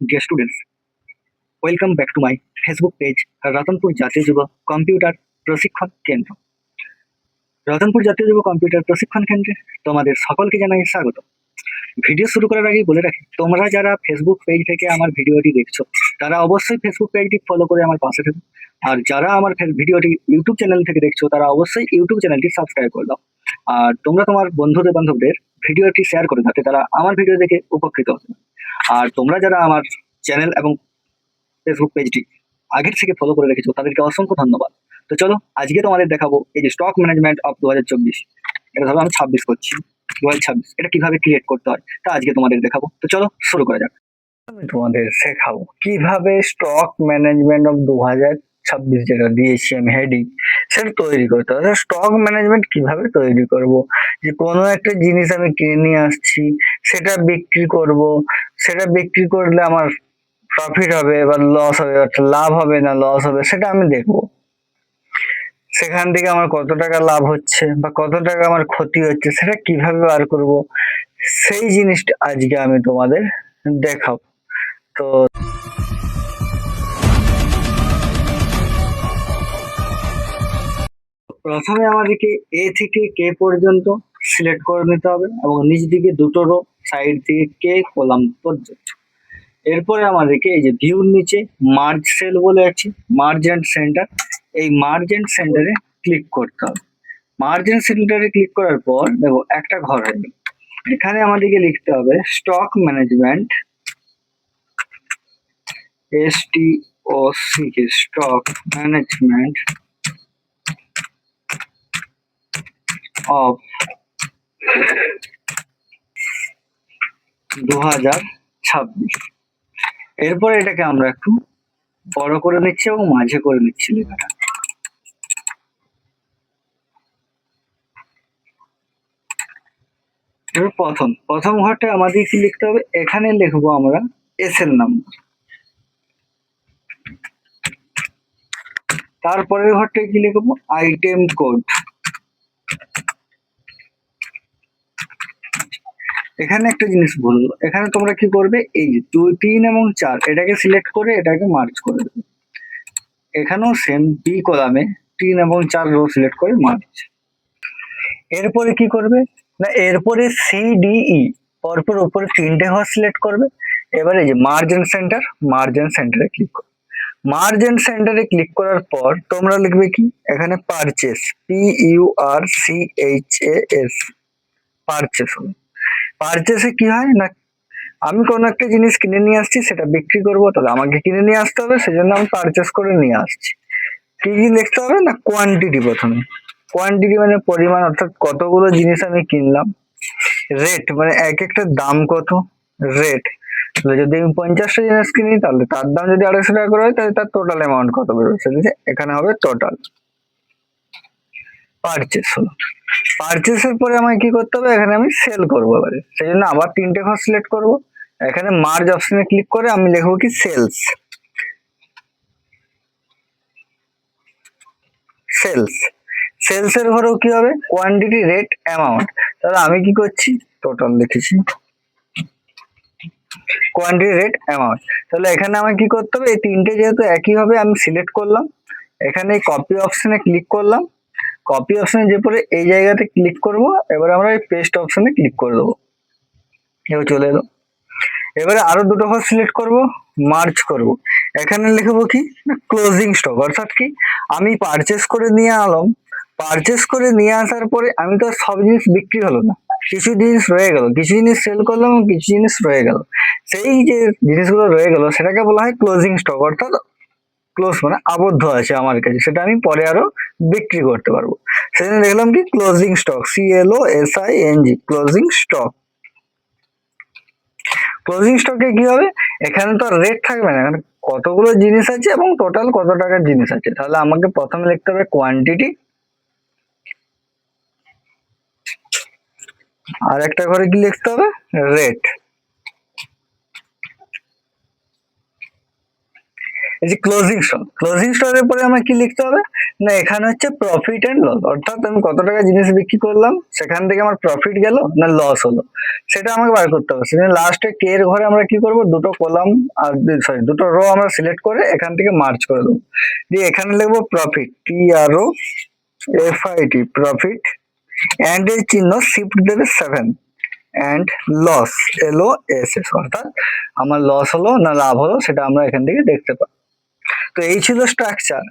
Dear students, welcome back to my Facebook page Ratanpur জাতীয় যুব computer প্রশিক্ষণ কেন্দ্র। রতনপুর জাতীয় যুব কম্পিউটার প্রশিক্ষণ কেন্দ্রে তোমাদের সকলকে জানাই স্বাগত। ভিডিও শুরু করার আগে বলে রাখি, তোমরা যারা ফেসবুক পেজ থেকে আমার ভিডিওটি দেখছো তারা অবশ্যই ফেসবুক পেজটি ফলো করে আমার পাশে থেকো, আর যারা আমার ভিডিওটি ইউটিউব চ্যানেল থেকে দেখছো তারা অবশ্যই ইউটিউব চ্যানেলটি সাবস্ক্রাইব করে দাও। আর তোমরা তোমার বন্ধুদের বান্ধবদের ভিডিওটি শেয়ার করে যাতে তারা আমার ভিডিও দেখে উপকৃত হতে। আর তোমরা যারা আমার চ্যানেল এবং ফেসবুক পেজটি আগের থেকে ফলো করে রেখেছো তাদেরকে অসংখ্য ধন্যবাদ। তো চলো আজকে তোমাদের দেখাবো এই যে স্টক ম্যানেজমেন্ট অফ 2024, এটা ধরো আমি 26 করছি, 2026 এটা কিভাবে ক্রিয়েট করতে হয় তা আজকে তোমাদের দেখাবো। তো চলো শুরু করা যাক। আমি তোমাদের শেখাবো কিভাবে স্টক ম্যানেজমেন্ট অফ 2026 যেটা দিয়েছি আমি হেডিং, সেটা তৈরি করতে হবে। স্টক ম্যানেজমেন্ট কিভাবে তৈরি করব, যে কোনো একটা জিনিস আমি কিনে নিয়ে আসছি, সেটা বিক্রি করব, সেটা বিক্রি করলে আমার প্রফিট হবে বা লস হবে, অর্থাৎ লাভ হবে না লস হবে, সেটা আমি দেখবো। সেখান থেকে আমার কত টাকা লাভ হচ্ছে বা কত টাকা আমার ক্ষতি হচ্ছে সেটা কিভাবে বার করব, সেই জিনিসটা আজকে আমি তোমাদের দেখাবো। তো প্রথমে আমাদেরকে এ থেকে কে পর্যন্ত সিলেক্ট করে নিতে হবে এবং নিচ দিকে দুটো রো, সাইড থেকে কে কলাম পর্যন্ত। এরপরে আমাদেরকে এই যে ভিউর নিচে মার্জ সেল বলে আছে, মার্জ এন্ড সেন্টার, এই মার্জ এন্ড সেন্টারে ক্লিক করতে হবে। মার্জ এন্ড সেন্টারে ক্লিক করার পর দেখো একটা ঘর হয়ে গেল। এখানে আমাদেরকে লিখতে হবে stock management, STOC, stock management of 2026। এরপরে এটাকে আমরা একটু বড় করে নিচ্ছি এবং মাঝে করে নিচ্ছি লেখাটা। এবার প্রথম ঘরটা আমাদের কি লিখতে হবে, এখানে লিখবো আমরা SL নাম্বার। তারপরের ঘরটা কি লিখবো, আইটেম কোড। এখানে একটা জিনিস বলবো, এখানে তোমরা কি করবে, এই যে 2, 3 এবং 4 এটাকে সিলেক্ট করে এটাকে মার্জ করে দেবে। এখানেও সেম বি কলামে 3 এবং 4 রো সিলেক্ট করে মার্জ। এরপরে কি করবে না, এরপরে CDE পরপর উপরে 3টে ঘর সিলেক্ট করবে। এবারে যে merge and center, merge and সেন্টারে ক্লিক করবে। মার্জ এন্ড সেন্টারে ক্লিক করার পর তোমরা লিখবে কি, এখানে পারচেস, PURCHAS, পারচেস হবে। পারচেসে কি হয় না, আমি কোনো একটা জিনিস কিনে নিয়ে আসছি, সেটা বিক্রি করবো, তাহলে আমাকে কিনে নিয়ে আসতে হবে, সেজন্য আমি পারচেস করে নিয়ে আসছি। কি কি দেখতে হবে না, কোয়ান্টিটি। প্রথমে কোয়ান্টিটি মানে পরিমাণ, অর্থাৎ কতগুলো জিনিস আমি কিনলাম। রেট মানে এক একটা দাম কত, রেট যদি আমি 50টা জিনিস কিনি তাহলে তার দাম যদি 250 টাকা করে হয় তাহলে তার টোটাল অ্যামাউন্ট কত বেরোবে, সেটা এখানে হবে টোটাল। পারচেস হলো। পারচেসের পরে আমাকে কি করতে হবে, এখানে আমি সেল করবো। এবারে সেই জন্য আবার 3টে ঘর সিলেক্ট করবো। এখানে মার্জ অপশনে ক্লিক করে আমি লিখবো কি সেলস, সেলস। সেলস এর ঘরেও কি হবে, কোয়ান্টিটি, রেট, অ্যামাউন্ট। তাহলে আমি কি করছি, টোটাল লিখেছি, কোয়ান্টিটি, রেট, অ্যামাউন্ট। তাহলে এখানে আমাকে কি করতে হবে, এই 3টে যেহেতু একই হবে আমি সিলেক্ট করলাম। এখানে কপি অপশনে ক্লিক করলাম। কপি অপশনে যে পরে এই জায়গাতে ক্লিক করব। এবার আমরা এই পেস্ট অপশনে ক্লিক করে দেবো, এবার চলে এলো। এবারে আরো দুটো ঘর সিলেক্ট করব, মার্জ করব। এখানে লিখবো কি না ক্লোজিং স্টক, অর্থাৎ কি আমি পারচেস করে নিয়ে এলাম, পারচেস করে নিয়ে আসার পরে আমি তো সব জিনিস বিক্রি হলো না, কিছু জিনিস রয়ে গেল, কিছু জিনিস সেল করলাম, কিছু জিনিস রয়ে গেল। সেই যে জিনিসগুলো রয়ে গেল সেটাকে বলা হয় ক্লোজিং স্টক, অর্থাৎ ক্লোজ মানে আবদ্ধ আছে আমার কাছে, সেটা আমি পরে আরো বিক্রি করতে পারবো। সেজন্য দেখলাম কি closing stock, CLOSING, closing stock. Closing স্টকে কি হবে, এখানে তো রেট থাকবে না, এখানে কতগুলো জিনিস আছে এবং টোটাল কত টাকার জিনিস আছে। তাহলে আমাকে প্রথমে লিখতে হবে কোয়ান্টিটি, আর একটা ঘরে কি লিখতে হবে, রেট। যে ক্লোজিং স্টকের পরে আমার কি লিখতে হবে, না এখানে হচ্ছে প্রফিট এন্ড লস, অর্থাৎ আমি কত টাকা জিনিস বিক্রি করলাম, সেখান থেকে আমার প্রফিট গেল না লস হলো, সেটা আমাকে বার করতে হবে। সেজন্য লাস্টে কে এর ঘরে আমরা কি করব, দুটো কলাম আর দুটো রো আমরা সিলেক্ট করে এখান থেকে মার্জ করে দেবো, দিয়ে এখানে লিখবো প্রফিট, PROFIT, প্রফিট, এন্ড এর চিহ্ন শিফট দেবে 7, এন্ড লস, LOSS, অর্থাৎ আমার লস হলো না লাভ হলো সেটা আমরা এখান থেকে দেখতে পাই। তো এই ছিল স্ট্রাকচার।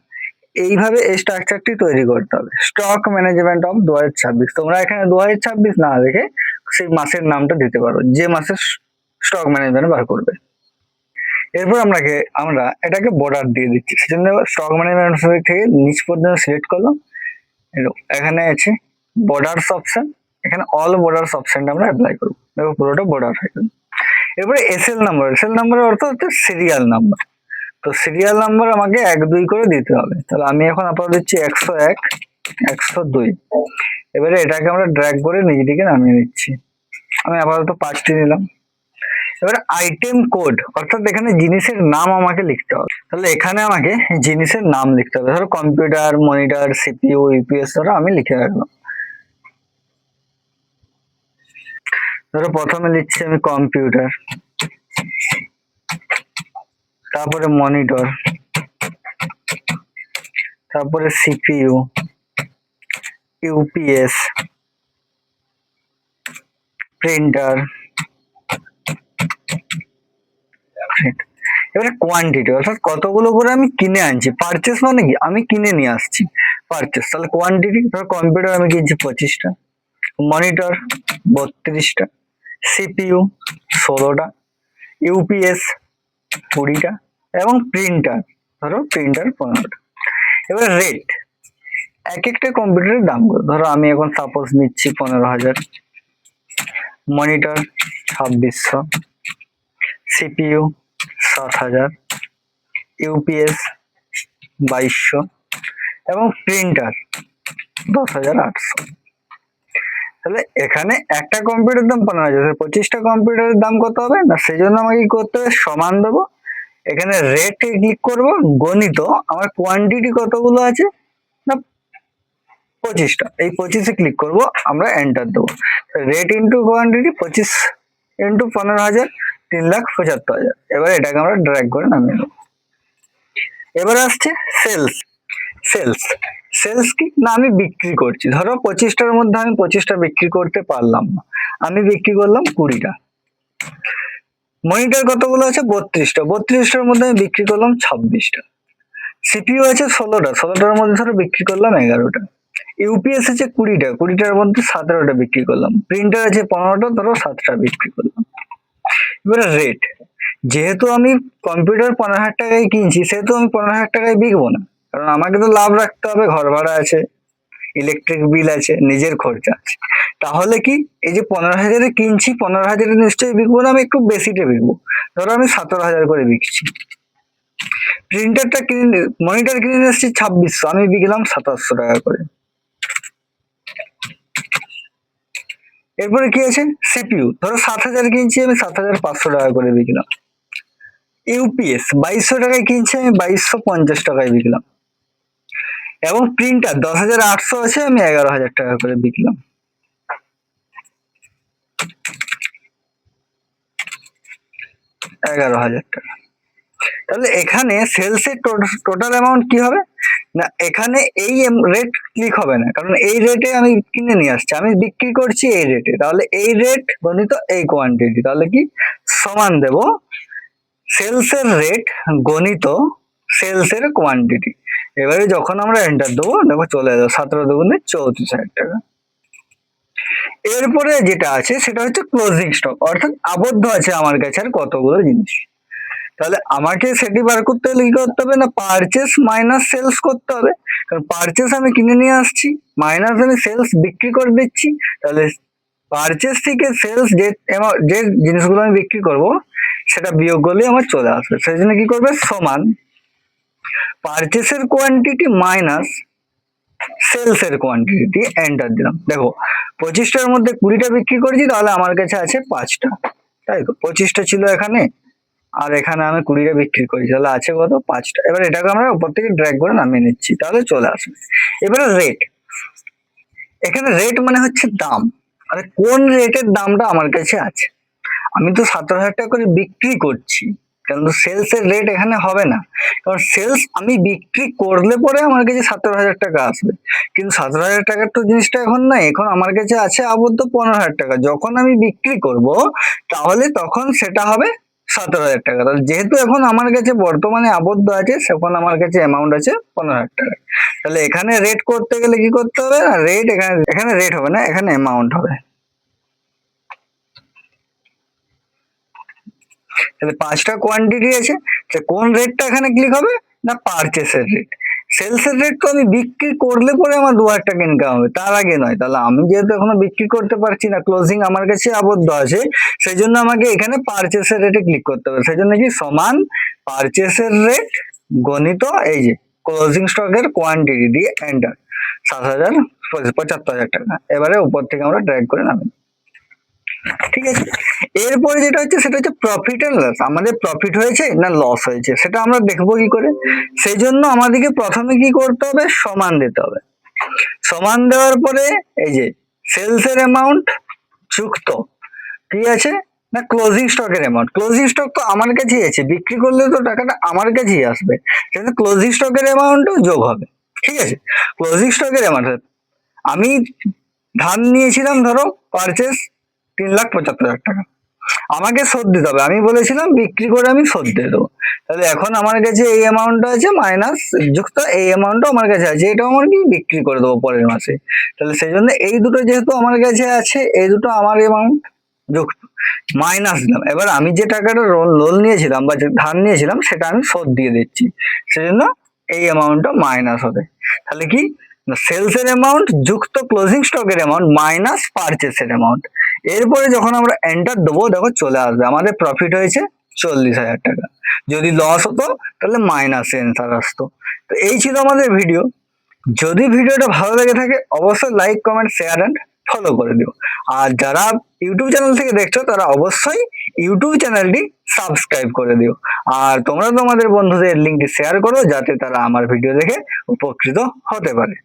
এইভাবে এই স্ট্রাকচারটি তৈরি করতে হবে, স্টক ম্যানেজমেন্ট অফ 2026। তোমরা এখানে 2026 না দেখে সেই মাসের নামটা দিতে পারো, যে মাসের স্টক ম্যানেজমেন্ট বার করবে। এরপর আমরা এটাকে বর্ডার দিয়ে দিচ্ছি, সেজন্য স্টক ম্যানেজমেন্ট থেকে নিচ পর্যন্ত সিলেক্ট করলাম, এখানে আছে বর্ডার্স অপশন, এখানে অল বর্ডার্স অপশনটা আমরা অ্যাপ্লাই করবো, দেখো পুরোটা বর্ডার হয়ে গেল। এরপরে এসএল নাম্বারের অর্থ হচ্ছে সিরিয়াল নাম্বার, তো সিরিয়াল নাম্বার আমাকে 1-2 করে দিতে হবে। তাহলে আমি এখন আপাতত দিচ্ছি 101, 102। এবারে এটাকে আমরা ড্র্যাগ করে নিজে দিকে নামিয়ে নিচ্ছি, আমি আপাতত 5টি নিলাম। এবারে আইটেম কোড, অর্থাৎ এখানে জিনিসের নাম আমাকে লিখতে হবে। তাহলে এখানে আমাকে জিনিসের নাম লিখতে হবে, ধরো কম্পিউটার, মনিটর, CPU, ইউপিএস ধরো আমি লিখে রাখলাম। ধরো প্রথমে লিখছি আমি কম্পিউটার, তারপরে মনিটর, তারপরে CPU, ইউপিএস, প্রিন্টার। এবারে কোয়ান্টিটি, অর্থাৎ কতগুলো করে আমি কিনে আনছি, পারচেস মানে কি আমি কিনে নিয়ে আসছি, পারচেস। তাহলে কোয়ান্টিটি, ধরো কম্পিউটার আমি কিনছি 25টা, মনিটর 32টা, CPU 16টা, ইউপিএস 20টা, এবং প্রিন্টার, ধরো প্রিন্টার 15টা। এবার রেট, এক একটা কম্পিউটারের দাম কত, ধরো আমি এখন সাপোজ নিচ্ছি 15,000, মনিটর 2600, CPU 7,000, ইউপিএস 2200, এবং প্রিন্টার 10,800। তাহলে এখানে একটা কম্পিউটার দাম 15,000, 25টা কম্পিউটারের দাম কত হবে না, সেই জন্য আমাকে কি করতে হবে, সমান দেবো, এখানে রেটে ক্লিক করব, গণিত আমার কোয়ান্টিটি কতগুলো আছে না 25টা, এই 25-এ ক্লিক করব, আমরা এন্টার দেবো। Rate into quantity 25 into 15,000, 3,75,000। এবার এটাকে আমরা ড্র্যাগ করে নামিয়ে দেবো। এবার আসছে সেলস। সেলস কি না, আমি বিক্রি করছি, ধরো 25টার মধ্যে আমি 25টা বিক্রি করতে পারলাম না, আমি বিক্রি করলাম 20টা। মনিটর কতগুলো আছে 32টা, 32টার মধ্যে আমি বিক্রি করলাম 26টা। সিপিইউ আছে 16টা, 16টার মধ্যে ধরো বিক্রি করলাম 11টা। ইউপিএস আছে 20টা, 20টার মধ্যে 17টা বিক্রি করলাম। প্রিন্টার আছে 15টা, ধরো 7টা বিক্রি করলাম। এবারে রেট, যেহেতু আমি কম্পিউটার 15,000 টাকায় কিনছি, সেহেতু আমি 15,000 টাকায় বিকবো না, কারণ আমাকে তো লাভ রাখতে হবে, ঘর ভাড়া আছে, ইলেকট্রিক বিল আছে, নিজের খরচা আছে। তাহলে কি, এই যে 15,000-এ কিনছি, 15,000-এ নিশ্চয়ই বিকবো না, আমি একটু বেশিতে বিকবো, ধরো আমি 17,000 করে বিকছি। মনিটর কিনে এসেছি 2600, আমি বিকলাম 2700 টাকা করে। এরপরে কি আছে, সিপিইউ, ধরো 7,000 কিনছি, আমি 7,500 টাকা করে বিকলাম। ইউপিএস 2200 টাকায় কিনছি, আমি 2250 টাকায় বিকলাম। এবং প্রিন্টার 10,800 আছে, আমি 11,000 টাকা করে বিকলাম। টাকা। তাহলে এখানে সেলস এর টোটাল অ্যামাউন্ট কি হবে না, এখানে এই রেট ক্লিক হবে না, কারণ এই রেটে আমি কিনে নিয়ে আসছি, আমি বিক্রি করছি এই রেটে, তাহলে এই রেট গণিত এই কোয়ান্টিটি, তাহলে কি সমান দেব সেলস এর রেট গণিত সেলস এর কোয়ান্টিটি। এবারে যখন আমরা এন্টার দেবো, দেখো চলে যাবে 17 দুগুণে 34,000 টাকা। এরপরে যেটা আছে সেটা হচ্ছে ক্লোজিং স্টক, অর্থাৎ আবদ্ধ আছে আমার কাছে আর কতগুলো জিনিস। তাহলে আমাকে সেটি বার করতে হলে কি করতে হবে না, পারচেস মাইনাস সেলস করতে হবে, কারণ পারচেস আমি কিনে নিয়ে আসছি, মাইনাস আমি সেলস বিক্রি করে দিচ্ছি, তাহলে পারচেস থেকে সেলস যে জিনিসগুলো আমি বিক্রি করব সেটা বিয়োগ করলে আমার চলে আসবে। সেই জন্য কি করবে, সমান পারচেসের কোয়ান্টিটি মাইনাস সেলস এর কোয়ান্টিটি দিয়ে এন্টার দিলাম। দেখো 25টার মধ্যে 20টা বিক্রি করেছি, তাহলে আমার কাছে আছে 5টা, তাই তো 25টা ছিল এখানে, আর এখানে আমি 20টা বিক্রি করি, তাহলে আছে কত? 5টা। এবার এটাকে আমরা উপর থেকে ড্র্যাগ করে নামিয়ে নিচ্ছি, তাহলে চলে আসবে। এবারে রেট, এখানে রেট মানে হচ্ছে দাম, মানে কোন রেটের দামটা আমার কাছে আছে। আমি তো 17,000 টাকা করে বিক্রি করছি, কিন্তু সেলস এর রেট এখানে হবে না, কারণ সেলস আমি বিক্রি করলে পরে আমার কাছে 17,000 টাকা আসবে, কিন্তু 17,000 টাকার তো জিনিসটা এখন নাই, এখন আমার কাছে আছে আবদ্ধ 15,000 টাকা। যখন আমি বিক্রি করব তাহলে তখন সেটা হবে 17,000 টাকা। তাহলে যেহেতু এখন আমার কাছে বর্তমানে আবদ্ধ আছে, সেখন আমার কাছে অ্যামাউন্ট আছে 15,000 টাকা। তাহলে এখানে রেট করতে গেলে কি করতে হবে? রেট এখানে, এখানে রেট হবে না, এখানে অ্যামাউন্ট হবে। তাহলে 5টা কোয়ান্টিটি আছে, কোন রেটটা এখানে ক্লিক হবে? না পারচেসের রেট। সেলস এর রেট তো আমি বিক্রি করলে পরে আমার 2,000 টাকা ইনকাম হবে, তার আগে নয়। তাহলে আমি যেহেতু এখনো বিক্রি করতে পারছি না, ক্লোজিং আমার কাছে আবদ্ধ আছে, সেই জন্য আমাকে এখানে পারচেসের রেটে ক্লিক করতে হবে। সেই জন্য কি সমান পারচেসের রেট গণিত এই যে ক্লোজিং স্টকের কোয়ান্টিটি দিয়ে এন্টার 75,000 টাকা। এবারে উপর থেকে আমরা ড্র্যাগ করে নামি, ঠিক আছে। এরপরে যেটা হচ্ছে সেটা হচ্ছে প্রফিট এন্ড লস। আমাদের প্রফিট হয়েছে না লস হয়েছে সেটা আমরা দেখবো কি করে? সেই জন্য আমাদেরকে প্রথমে কি করতে হবে? সমান দিতে হবে। সমান দেওয়ার পরে এই যে সেলস এর অ্যামাউন্ট যুক্ত কি আছে না ক্লোজিং স্টকের অ্যামাউন্ট। ক্লোজিং স্টক তো আমার কাছেই আছে, বিক্রি করলে তো টাকাটা আমার কাছেই আসবে, সেটা ক্লোজিং স্টকের অ্যামাউন্টও যোগ হবে, ঠিক আছে। ক্লোজিং স্টকের অ্যামাউন্ট আমি ধান নিয়েছিলাম, ধরো পারচেস 3,75,000 টাকা, আমাকে শোধ দিতে হবে। আমি বলেছিলাম বিক্রি করে আমি শোধ দিয়ে দেবো। তাহলে এখন আমার কাছে এই অ্যামাউন্টটা আছে মাইনাস যুক্ত এই অ্যামাউন্টও আমার কাছে আছে, এটাও আমার কি বিক্রি করে দেবো পরের মাসে। তাহলে সেই জন্য এই দুটো যেহেতু আমার কাছে আছে, এই দুটো আমার অ্যামাউন্ট যুক্ত মাইনাস দিলাম। এবার আমি যে টাকাটা লোন নিয়েছিলাম বা যে ধার নিয়েছিলাম সেটা আমি শোধ দিয়ে দিচ্ছি, সেজন্য এই অ্যামাউন্টটা মাইনাস হবে। তাহলে কি সেলস এর অ্যামাউন্ট যুক্ত ক্লোজিং স্টকের অ্যামাউন্ট মাইনাস পারচেসের অ্যামাউন্ট। এরপরে যখন আমরা এন্টার দেবো দেখো চলে আসবে আমাদের প্রফিট হয়েছে 40,000 টাকা। যদি লস হতো তাহলে মাইনাস অ্যান্সার আসতো। তো এই ছিল আমাদের ভিডিও। যদি ভিডিওটা ভালো লেগে থাকে অবশ্যই like comment share and follow করে দিও। আর যারা ইউটিউব চ্যানেল থেকে দেখছো তারা অবশ্যই ইউটিউব চ্যানেলটি সাবস্ক্রাইব করে দিও। আর তোমরা তোমাদের বন্ধুদের লিঙ্কটি শেয়ার করো যাতে তারা আমার ভিডিও দেখে উপকৃত হতে পারে।